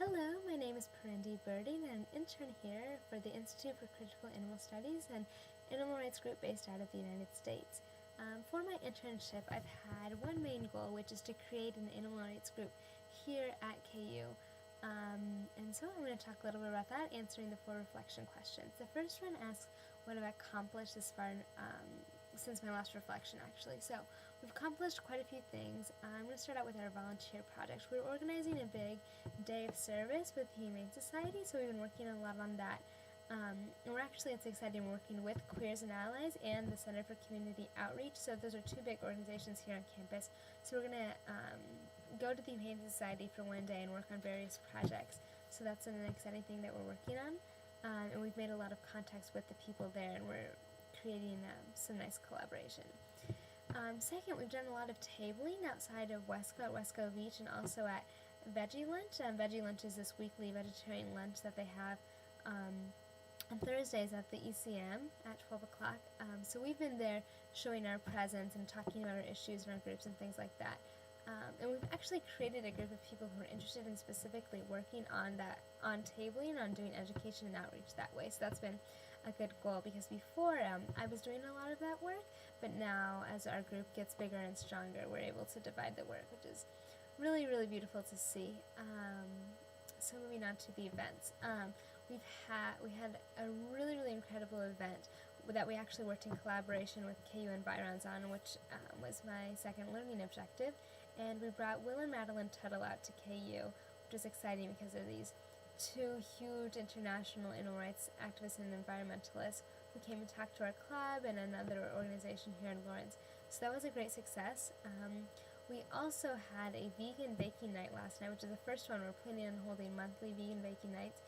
Hello, my name is Parindi Birding, and I'm an intern here for the Institute for Critical Animal Studies, an animal rights group based out of the United States. For my internship, I've had one main goal, which is to create an animal rights group here at KU. And so I'm going to talk a little bit about that, answering the 4 reflection questions. The first one asks what I've accomplished this far since my last reflection, actually. So we've accomplished quite a few things. I'm going to start out with our volunteer project. We're organizing a big day of service with the Humane Society, so we've been working a lot on that. It's exciting, working with Queers and Allies and the Center for Community Outreach. So those are 2 big organizations here on campus. So we're going to go to the Humane Society for one day and work on various projects. So that's an exciting thing that we're working on. And we've made a lot of contacts with the people there, and we're creating some nice collaboration. Second, we've done a lot of tabling outside of Wesco Beach, and also at Veggie Lunch. Veggie Lunch is this weekly vegetarian lunch that they have on Thursdays at the ECM at 12 o'clock. So we've been there showing our presence and talking about our issues in our groups and things like that. And we've actually created a group of people who are interested in specifically working on tabling, on doing education and outreach that way. So that's been a good goal, because before I was doing a lot of that work, but now as our group gets bigger and stronger, we're able to divide the work, which is really, really beautiful to see. So moving on to the events. We had a really, really incredible event that we actually worked in collaboration with KU Environs on, which was my second learning objective. And we brought Will and Madeline Tuttle out to KU, which was exciting because they're these 2 huge international animal rights activists and environmentalists who came and talked to our club and another organization here in Lawrence. So that was a great success. We also had a vegan baking night last night, which is the first one. We're planning on holding monthly vegan baking nights.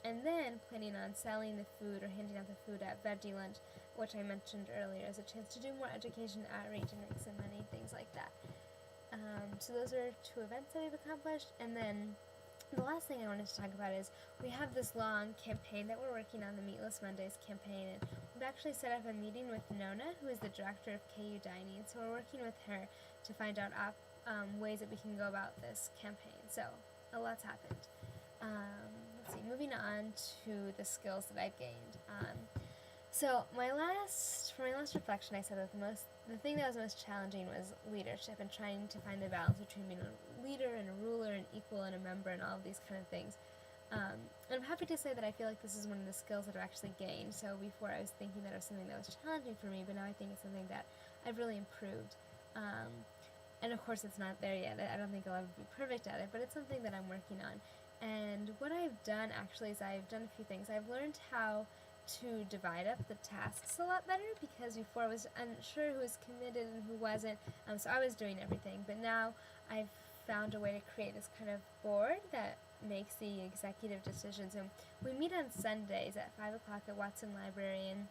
And then planning on selling the food or handing out the food at Veggie Lunch, which I mentioned earlier, as a chance to do more education, outreach, and make some money, things like that. So those are 2 events that we've accomplished. And then the last thing I wanted to talk about is we have this long campaign that we're working on, the Meatless Mondays campaign, and we've actually set up a meeting with Nona, who is the director of KU Dining. So we're working with her to find out ways that we can go about this campaign. So a lot's happened. Let's see, moving on to the skills that I've gained. So for my last reflection, I said that the thing that was most challenging was leadership, and trying to find the balance between being a leader and a ruler and equal and a member and all of these kind of things. And I'm happy to say that I feel like this is one of the skills that I've actually gained. So before I was thinking that it was something that was challenging for me, but now I think it's something that I've really improved. And of course it's not there yet. I don't think I'll ever be perfect at it, but it's something that I'm working on. And what I've done actually is I've done a few things. I've learned how to divide up the tasks a lot better, because before I was unsure who was committed and who wasn't, so I was doing everything. But now I've found a way to create this kind of board that makes the executive decisions. And we meet on Sundays at 5 o'clock at Watson Library, and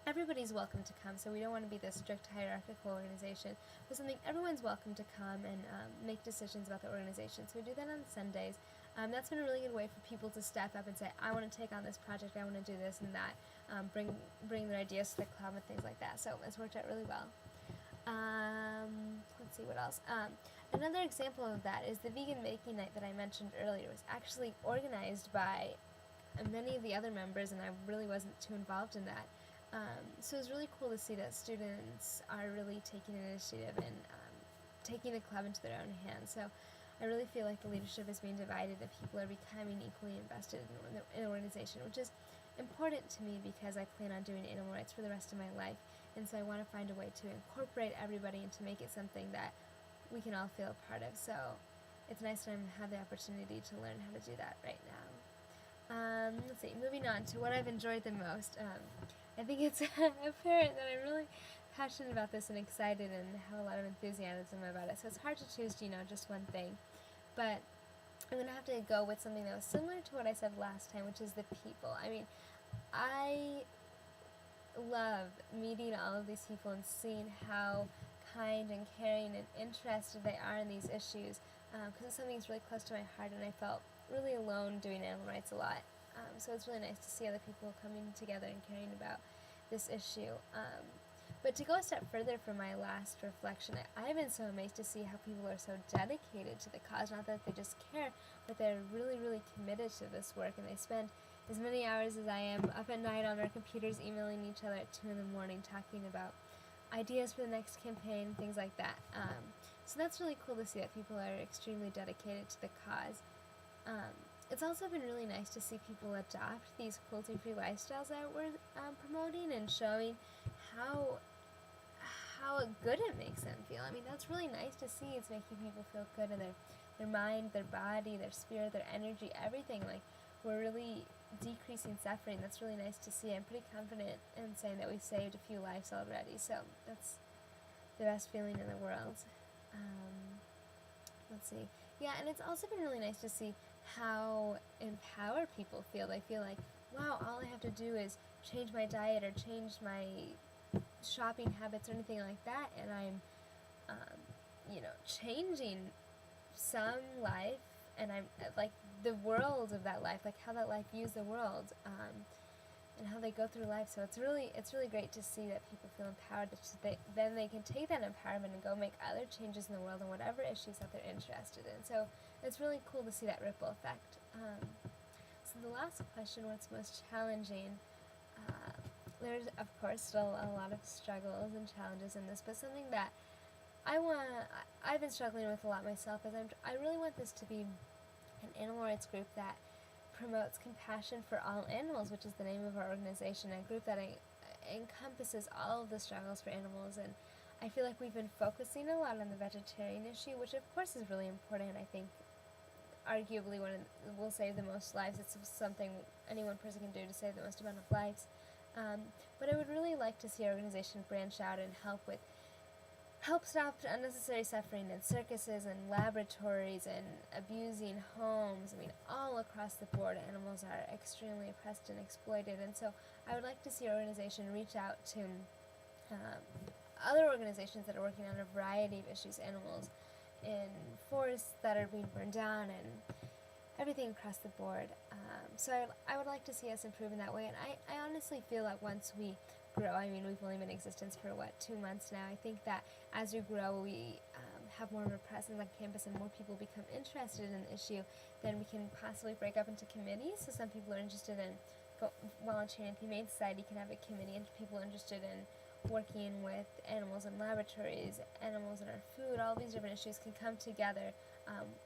everybody's welcome to come, so we don't want to be this strict hierarchical organization, but everyone's welcome to come and make decisions about the organization. So we do that on Sundays. That's been a really good way for people to step up and say, I want to take on this project, I want to do this and that, bring their ideas to the club and things like that. So it's worked out really well. Let's see what else. Another example of that is the vegan baking night that I mentioned earlier was actually organized by many of the other members, and I really wasn't too involved in that. So it was really cool to see that students are really taking initiative and taking the club into their own hands. So I really feel like the leadership is being divided, that people are becoming equally invested in the organization, which is important to me because I plan on doing animal rights for the rest of my life. And so I want to find a way to incorporate everybody and to make it something that we can all feel a part of. So it's nice that I have the opportunity to learn how to do that right now. Let's see, moving on to what I've enjoyed the most. I think it's apparent that I'm really passionate about this and excited and have a lot of enthusiasm about it. So it's hard to choose, just one thing. But I'm going to have to go with something that was similar to what I said last time, which is the people. I mean, I love meeting all of these people and seeing how kind and caring and interested they are in these issues, because it's something that's really close to my heart, and I felt really alone doing animal rights a lot. So it's really nice to see other people coming together and caring about this issue. But to go a step further from my last reflection, I've been so amazed to see how people are so dedicated to the cause. Not that they just care, but they're really, really committed to this work, and they spend as many hours as I am up at night on our computers emailing each other at 2 in the morning talking about ideas for the next campaign, things like that. So that's really cool to see that people are extremely dedicated to the cause. It's also been really nice to see people adopt these cruelty-free lifestyles that we're promoting and showing how good it makes them feel. I mean, that's really nice to see. It's making people feel good in their mind, their body, their spirit, their energy, everything. Like, we're really decreasing suffering. That's really nice to see. I'm pretty confident in saying that we've saved a few lives already, so that's the best feeling in the world. Let's see. Yeah, and it's also been really nice to see how empowered people feel. They feel like, wow, all I have to do is change my diet or change my shopping habits or anything like that, and I'm, changing some life, and I'm, like, the world of that life, like how that life views the world, and how they go through life. So it's really great to see that people feel empowered, that then they can take that empowerment and go make other changes in the world and whatever issues that they're interested in. So it's really cool to see that ripple effect. So the last question, what's most challenging? There's, of course, still a lot of struggles and challenges in this, but something that I've been struggling with a lot myself is I really want this to be an animal rights group that promotes compassion for all animals, which is the name of our organization, a group that encompasses all of the struggles for animals. And I feel like we've been focusing a lot on the vegetarian issue, which of course is really important. I think arguably will save the most lives. It's something any one person can do to save the most amount of lives. But I would really like to see our organization branch out and help stop unnecessary suffering in circuses and laboratories and abusing homes. I mean, all across the board, animals are extremely oppressed and exploited. And so I would like to see our organization reach out to other organizations that are working on a variety of issues, animals in forests that are being burned down and everything across the board. So I would like to see us improve in that way. And I honestly feel that once we grow, I mean, we've only been in existence for, 2 months now. I think that as we grow, we have more of a presence on campus and more people become interested in the issue, then we can possibly break up into committees. So some people are interested in volunteering at the Humane Society can have a committee, and people interested in working with animals in laboratories, animals in our food, all these different issues can come together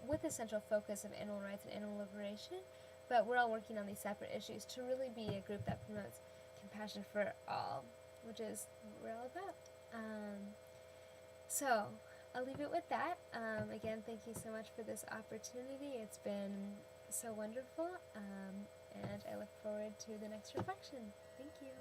with a central focus of animal rights and animal liberation. But we're all working on these separate issues to really be a group that promotes compassion for all, which is what we're all about. So I'll leave it with that. Again, thank you so much for this opportunity. It's been so wonderful, and I look forward to the next reflection. Thank you.